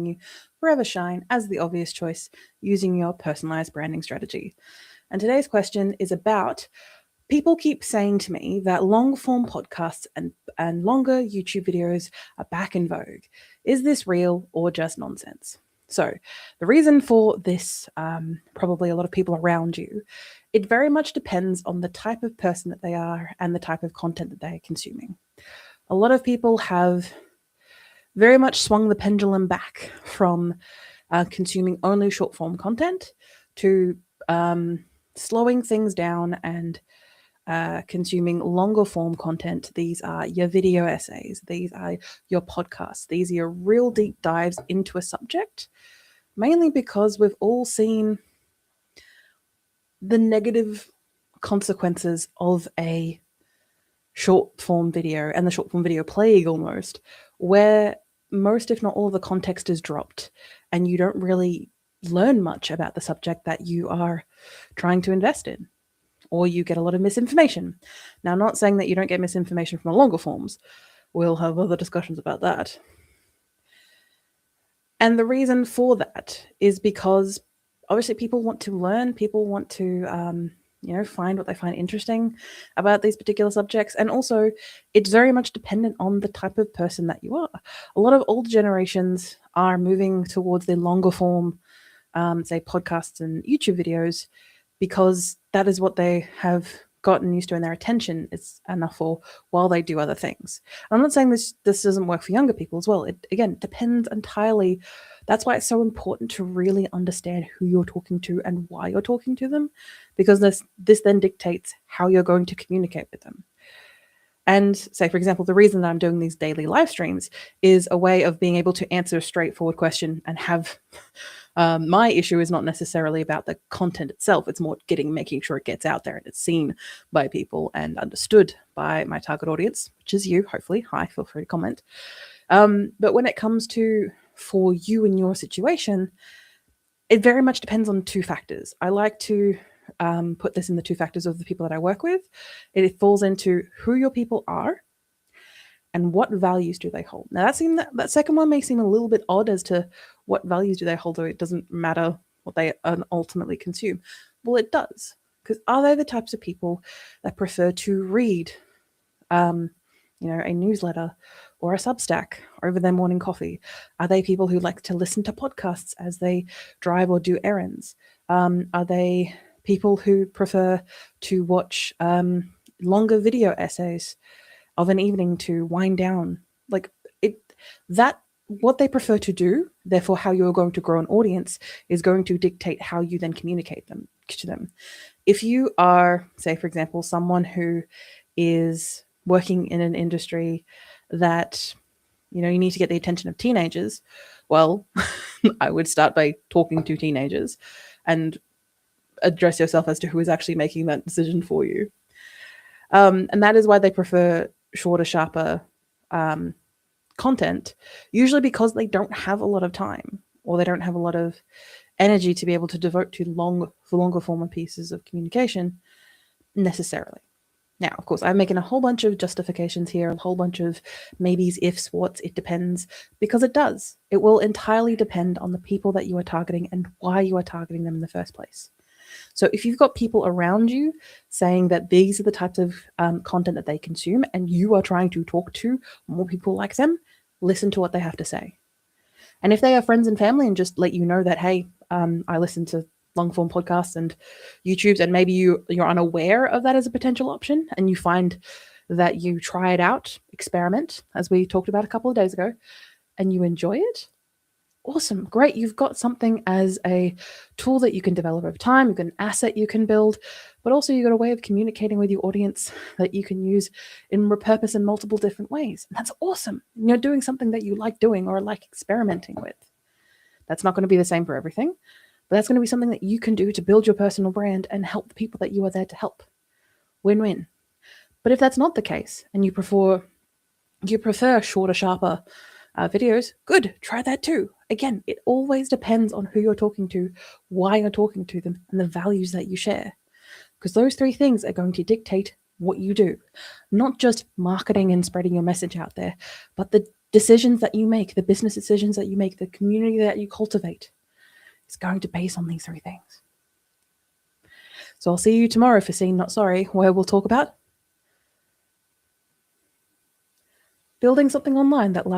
you forever shine as the obvious choice using your personalized branding strategy. And today's question is about people keep saying to me that long form podcasts and longer YouTube videos are back in vogue. Is this real or just nonsense? So, the reason for this, probably a lot of people around you, it very much depends on the type of person that they are and the type of content that they're consuming. A lot of people have very much swung the pendulum back from consuming only short form content to slowing things down and consuming longer form content. These are your video essays, these are your podcasts, these are your real deep dives into a subject, mainly because we've all seen the negative consequences of a short form video and the short form video plague almost, where most, if not all, of the context is dropped and you don't really learn much about the subject that you are trying to invest in, or you get a lot of misinformation. Now, I'm not saying that you don't get misinformation from the longer forms. We'll have other discussions about that. And the reason for that is because obviously people want to learn, people want to find what they find interesting about these particular subjects. And also, it's very much dependent on the type of person that you are. A lot of older generations are moving towards the longer form, say, podcasts and YouTube videos, because that is what they have gotten used to, and their attention is enough for while they do other things. I'm not saying this doesn't work for younger people as well. It, again, depends entirely. That's why it's so important to really understand who you're talking to and why you're talking to them, because this then dictates how you're going to communicate with them. And say, for example, the reason that I'm doing these daily live streams is a way of being able to answer a straightforward question and have my issue is not necessarily about the content itself. It's more making sure it gets out there and it's seen by people and understood by my target audience, which is you, hopefully. Hi, feel free to comment. But when it comes to for you and your situation, it very much depends on two factors. I like to put this in the two factors of the people that I work with. It falls into who your people are and what values do they hold. Now, that second one may seem a little bit odd as to what values do they hold, though it doesn't matter what they ultimately consume. Well, it does, because are they the types of people that prefer to read, a newsletter or a Substack over their morning coffee? Are they people who like to listen to podcasts as they drive or do errands? Are they people who prefer to watch longer video essays of an evening to wind down? What they prefer to do, therefore how you're going to grow an audience, is going to dictate how you then communicate to them. If you are, say, for example, someone who is working in an industry that, you need to get the attention of teenagers, well, I would start by talking to teenagers and address yourself as to who is actually making that decision for you. And that is why they prefer shorter, sharper content, usually because they don't have a lot of time or they don't have a lot of energy to be able to devote to longer form pieces of communication necessarily. Now, of course, I'm making a whole bunch of justifications here, a whole bunch of maybes, ifs, whats, it depends, because it does. It will entirely depend on the people that you are targeting and why you are targeting them in the first place. So if you've got people around you saying that these are the types of content that they consume and you are trying to talk to more people like them, listen to what they have to say. And if they are friends and family and just let you know that, hey, I listen to long form podcasts and YouTubes, and maybe you're unaware of that as a potential option, and you find that you try it out, experiment, as we talked about a couple of days ago, and you enjoy it, awesome, great. You've got something as a tool that you can develop over time. You've got an asset you can build, but also you've got a way of communicating with your audience that you can use in repurpose in multiple different ways. And that's awesome. You're doing something that you like doing or like experimenting with. That's not going to be the same for everything, but that's going to be something that you can do to build your personal brand and help the people that you are there to help. Win-win. But if that's not the case and you prefer shorter, sharper videos, good, try that too. Again, it always depends on who you're talking to, why you're talking to them, and the values that you share. Because those three things are going to dictate what you do. Not just marketing and spreading your message out there, but the decisions that you make, the business decisions that you make, the community that you cultivate is going to base on these three things. So I'll see you tomorrow for Seen Not Sorry, where we'll talk about building something online that lasts